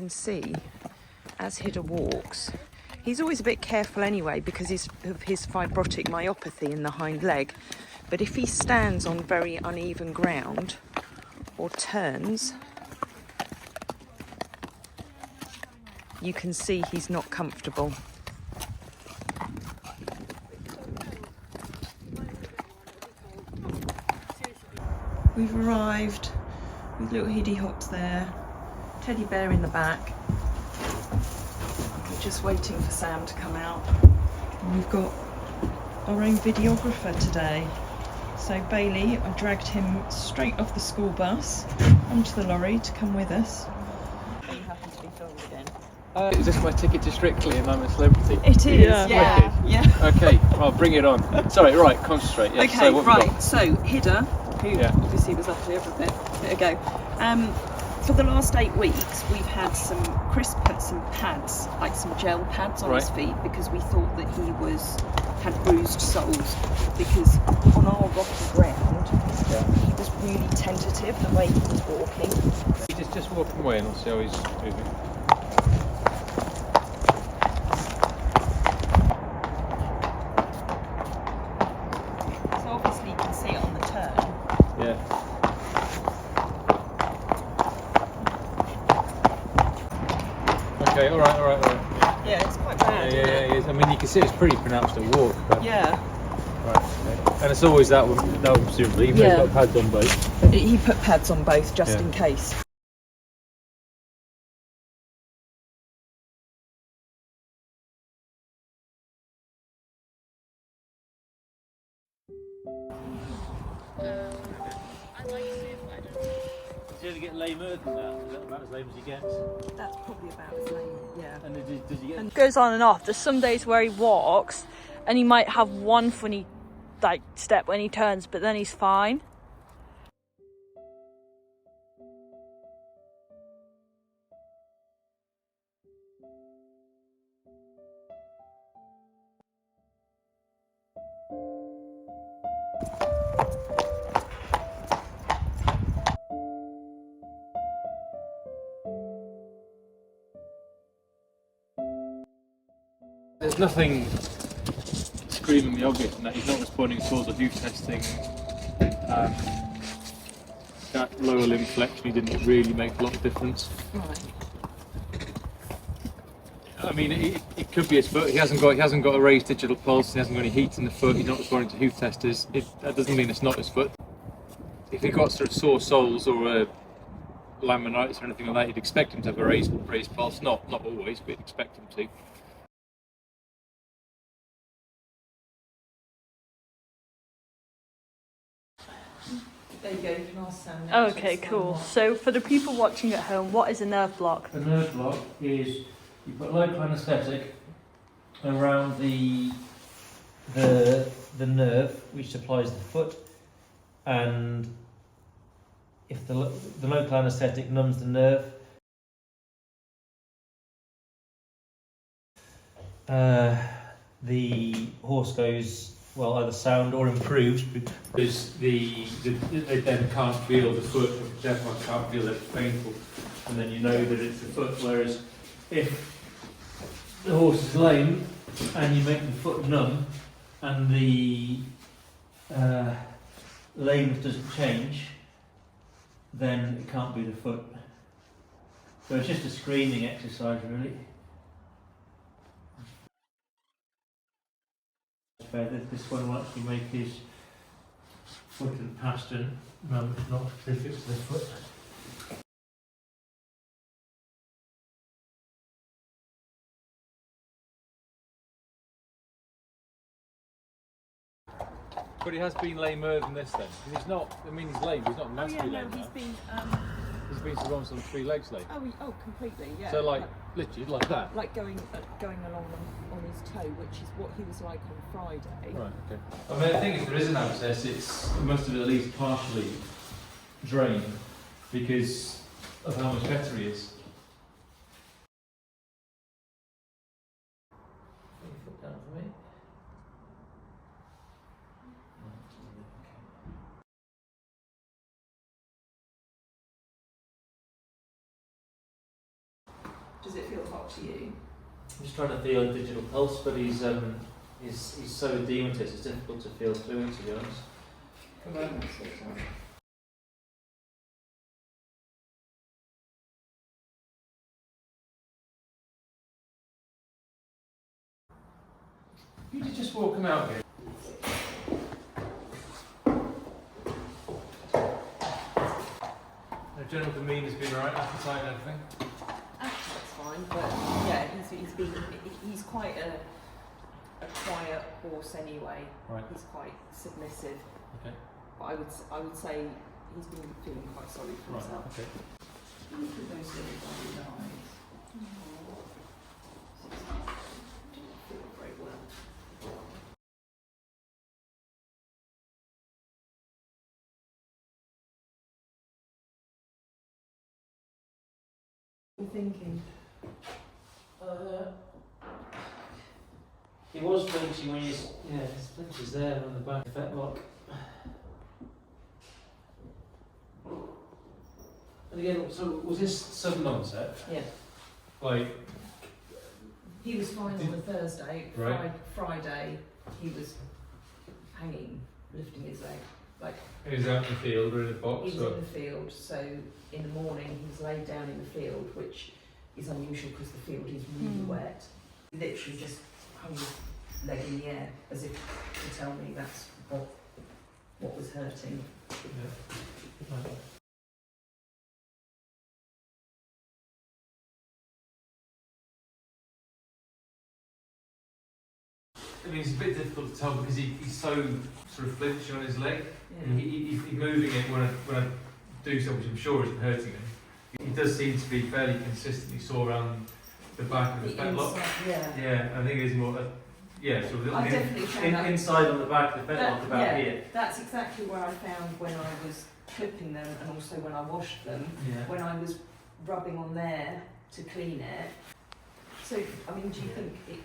can see, as Hidde walks, he's always a bit careful anyway because of his fibrotic myopathy in the hind leg. But if he stands on very uneven ground or turns, you can see he's not comfortable. We've arrived with little Hidde Hops there, teddy bear in the back. We're just waiting for Sam to come out. And we've got our own videographer today. So Bailey, I dragged him straight off the school bus onto the lorry to come with us. Are you happy to be filmed again? Is this my ticket to Strictly and I'm a celebrity? It is, yeah. Okay, well, bring it on. Sorry, right, concentrate. Yeah. Okay, so right, so Hidde, who obviously was up here a bit ago, for the last 8 weeks we've had Chris put some pads, like some gel pads on his feet because we thought that he had bruised soles because on our rocky ground he was really tentative the way he was walking. Just walking away and I'll see how he's moving. So obviously you can see it on the turn. Yeah. Okay, all right. Yeah, it's quite bad. Yeah, it is. I mean, you can see it's pretty pronounced at walk. But... Yeah. Right. Okay. And it's always that one presumably. Even though he's got pads on both. He put pads on both just in case. Does he only get lamer than that? Is that about as lame as he gets? That's probably about as lame, yeah. And does he get... And goes on and off. There's some days where he walks and he might have one funny step when he turns, but then he's fine. There's nothing screamingly obvious in that he's not responding at all to hoof testing. That lower limb flexion didn't really make a lot of difference. Right. I mean, it could be his foot. He hasn't got a raised digital pulse. He hasn't got any heat in the foot. He's not responding to hoof testers. That doesn't mean it's not his foot. If he got sort of sore soles or a laminitis or anything like that, you'd expect him to have a raised pulse. Not always, but you'd expect him to. There you go, you can ask Sam now. Okay, cool. So for the people watching at home, what is a nerve block? A nerve block is you put local anaesthetic around the nerve which supplies the foot, and if the local anaesthetic numbs the nerve, the horse goes either sound or improves because they then can't feel the foot, or therefore can't feel that it's painful, and then you know that it's the foot. Whereas if the horse is lame and you make the foot numb and the lameness doesn't change, then it can't be the foot. So it's just a screening exercise, really. This one will actually make his foot and pastern numb, not specific to the foot. But he has been lamer than this then. He's not. I mean, he's lame. He's not massively lame. He's been. He's been sort of on three legs lame. Oh, completely, yeah. So literally like that. Like going along on his toe, which is what he was like on Friday. Right. Okay. I mean, I think if there is an abscess, it must have at least partially drained because of how much better he is. Put your foot down for me. Does it feel hot to you? I'm just trying to feel a digital pulse, but he's so edematous, it's difficult to feel through it, to be honest. Come on. You did just walk him out here. The general demeanour's been alright, appetite and everything. That's fine, but yeah, he's quite a quiet horse anyway. Right. He's quite submissive. Okay. But I would say he's been feeling quite sorry for Right. himself. Okay. Look at those little bloody eyes. Didn't feel very well. I'm thinking. He was flinching when his flinch is there on the back of that lock. And again, so was this sudden onset? Yeah. Like, He was fine on the Thursday. Right. Friday, he was hanging, lifting his leg. Like, He was out in the field or in the box? he was or? in the field, so in the morning he was laid down in the field, which is unusual because the field is really wet. He literally just hung his leg in the air as if to tell me that's what was hurting. Yeah. I mean, it's a bit difficult to tell because he's so sort of flinching on his leg. Yeah. He's moving it when I do something, which I'm sure isn't hurting him. He does seem to be fairly consistently sore around the back of the fetlock. Yeah. Yeah, I think it is more, sort of I definitely found that. inside on the back of the fetlock, about yeah, here. That's exactly where I found when I was clipping them and also when I washed them. Yeah. When I was rubbing on there to clean it. So, I mean, do you think it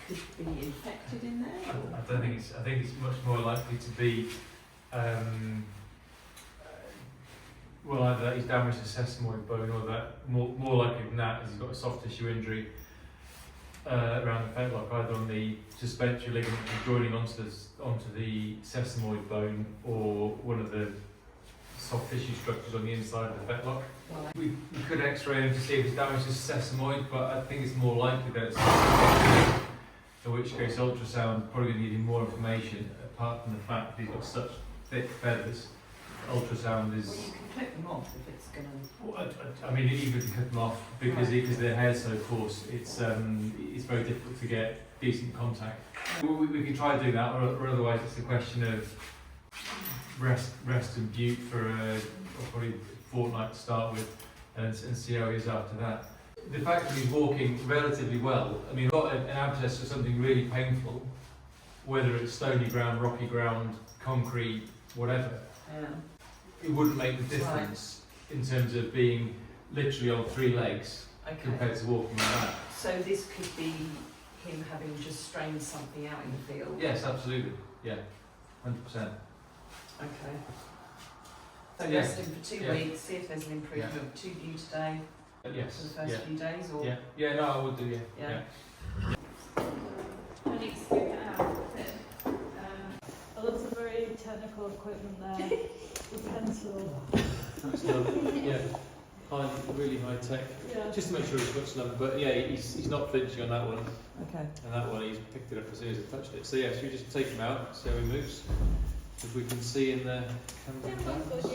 could be infected in there? Or? I don't think it's. I think it's much more likely to be. Well, either that he's damaged the sesamoid bone, or that more likely than that is he's got a soft tissue injury around the fetlock, either on the suspensory ligament joining onto the sesamoid bone, or one of the soft tissue structures on the inside of the fetlock. Right. We could X-ray him to see if it's damaged the sesamoid, but I think it's more likely that it's in which case ultrasound probably needing more information, apart from the fact that he's got such thick feathers. Ultrasound is. Well, you can clip them off if it's going to. Well, I mean, even if you cut them off, because their hair's so coarse, it's very difficult to get decent contact. We can try doing that, or otherwise it's a question of rest and bute for probably a fortnight to start with, and see how he is after that. The fact that he's walking relatively well, I mean, got an abscess or something really painful, whether it's stony ground, rocky ground, concrete, whatever, Yeah. it wouldn't make the difference in terms of being literally on 3 legs compared to walking like that. So this could be him having just strained something out in the field? Yes, absolutely. Yeah, 100%. Okay. So Yeah. rest him for 2 Yeah. weeks, see if there's an improvement. 2 view today Yes. for the first few days, or Yeah, no, I would do, yeah. Yeah. I need to stick it out. A lot of very technical equipment there. With pencil. That's lovely. Yeah, really high tech. Yeah. Just to make sure he's touched them, but yeah, he's not flinching on that one, Okay. and that one he's picked it up as soon as he touched it. So yeah, so we just take him out, see how he moves. If we can see in the camera plans.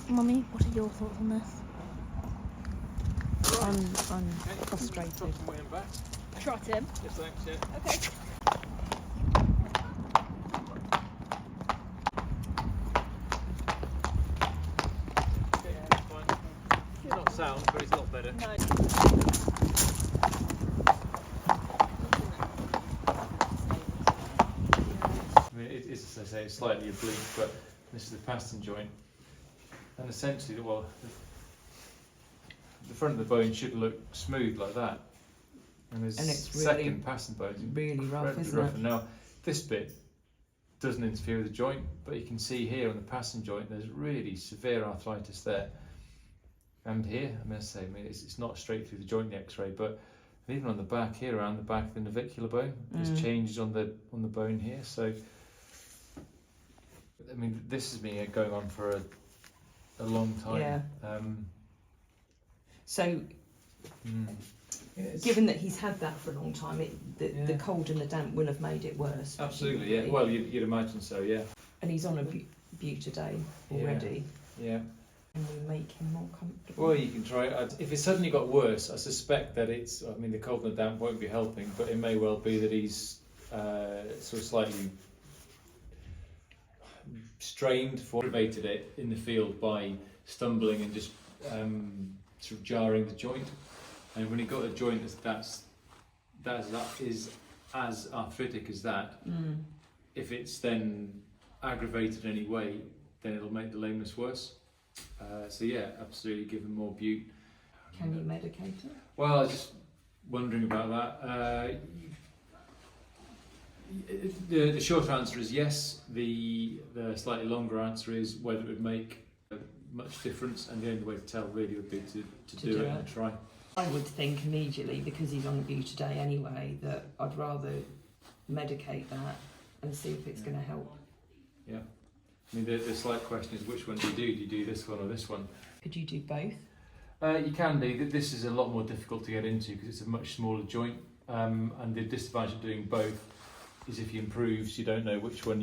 Mummy, what are your thoughts on this? I'm frustrated. Trot him way and back. Trot him. Yes, thanks, yeah. Okay. Okay, that's fine. He's not sound, but he's a lot better. No. I mean, it is, as I say, it's slightly oblique, but this is the pastern joint. And essentially, well, the front of the bone should look smooth like that. And there's And it's really- second pastern bone. Really rough, incredibly isn't rough. it? And now, this bit doesn't interfere with the joint, but you can see here on the passing joint there's really severe arthritis there. And here, I must say, it's not straight through the joint, the X-ray, but even on the back here, around the back of the navicular bone, there's changes on the bone here. So, I mean, this has been going on for a long time. Yeah. So, given that he's had that for a long time, the cold and the damp will have made it worse. Absolutely, yeah. Well, you'd imagine so, yeah. And he's on a Butadiene already. Yeah. Can we make him more comfortable? Well, you can try it. If it suddenly got worse, I suspect that it's, I mean, the cold and the damp won't be helping, but it may well be that he's sort of slightly strained, aggravated it in the field by stumbling and just sort of jarring the joint. And when you've got a joint that is as arthritic as that, if it's then aggravated in any way, then it'll make the lameness worse. So yeah, absolutely give him more bute. Can you medicate it? Well, I was just wondering about that. The short answer is yes. The slightly longer answer is whether it would make much difference, and the only way to tell really would be to do it and try. I would think immediately, because he's on a Butadiene anyway, that I'd rather medicate that and see if it's going to help. Yeah. I mean, the slight question is which one do you do? Do you do this one or this one? Could you do both? You can do. This is a lot more difficult to get into because it's a much smaller joint, and the disadvantage of doing both is if he improves, you don't know which one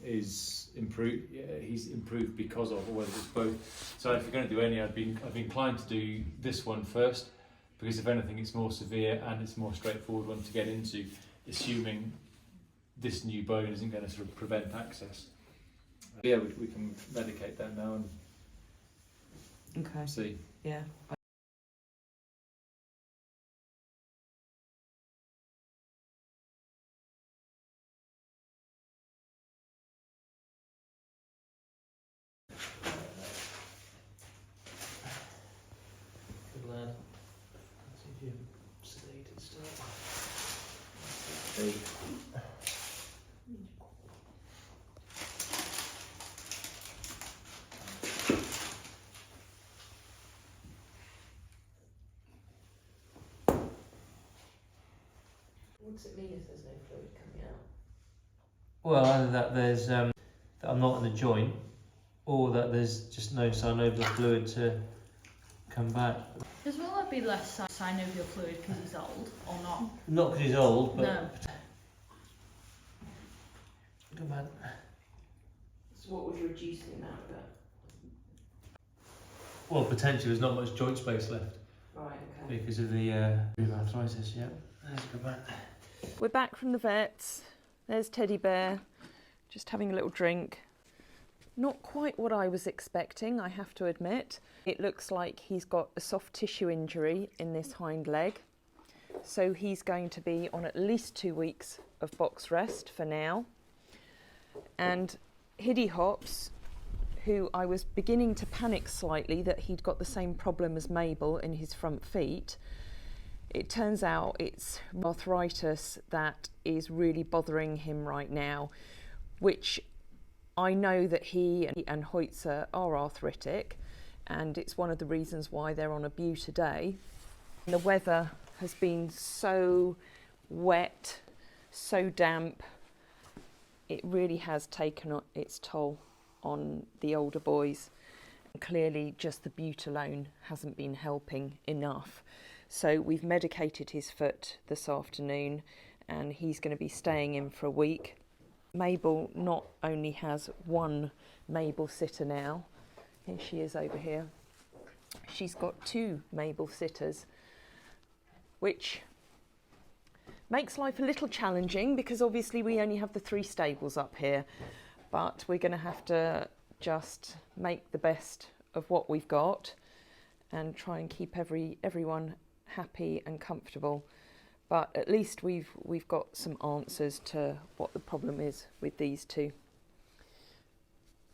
is improved. He's improved because of, or whether it's both. So if you're going to do any, I'd be inclined to do this one first, because if anything, it's more severe and it's a more straightforward one to get into, assuming this new bone isn't going to sort of prevent access. Yeah, we can medicate that now and see. Yeah. Good lad. Let's see if you're sedated still. What's it mean if there's no fluid coming out? Well, either that there's that I'm not in the joint, or that there's just no synovial fluid to come back. Will there be less synovial fluid because he's old, or not? Not because he's old, but No. Come on. So what would reduce the amount of it? Well, potentially there's not much joint space left Right, okay. because of the arthritis. Yeah, let's go back. We're back from the vets. There's Teddy Bear, just having a little drink. Not quite what I was expecting, I have to admit. It looks like he's got a soft tissue injury in this hind leg. So he's going to be on at least 2 weeks of box rest for now. And Hidde Hops, who I was beginning to panic slightly that he'd got the same problem as Mabel in his front feet, it turns out it's arthritis that is really bothering him right now, which I know that he and Hoitzer are arthritic, and it's one of the reasons why they're on a Butadiene. The weather has been so wet, so damp, it really has taken its toll on the older boys. Clearly just the But alone hasn't been helping enough. So we've medicated his foot this afternoon and he's going to be staying in for a week. Mabel not only has one Mabel sitter now, here she is over here, she's got 2 Mabel sitters, which makes life a little challenging because obviously we only have the 3 stables up here, but we're going to have to just make the best of what we've got and try and keep everyone happy and comfortable. But at least we've got some answers to what the problem is with these 2.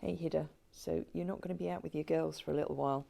Hey Hidde, so you're not going to be out with your girls for a little while.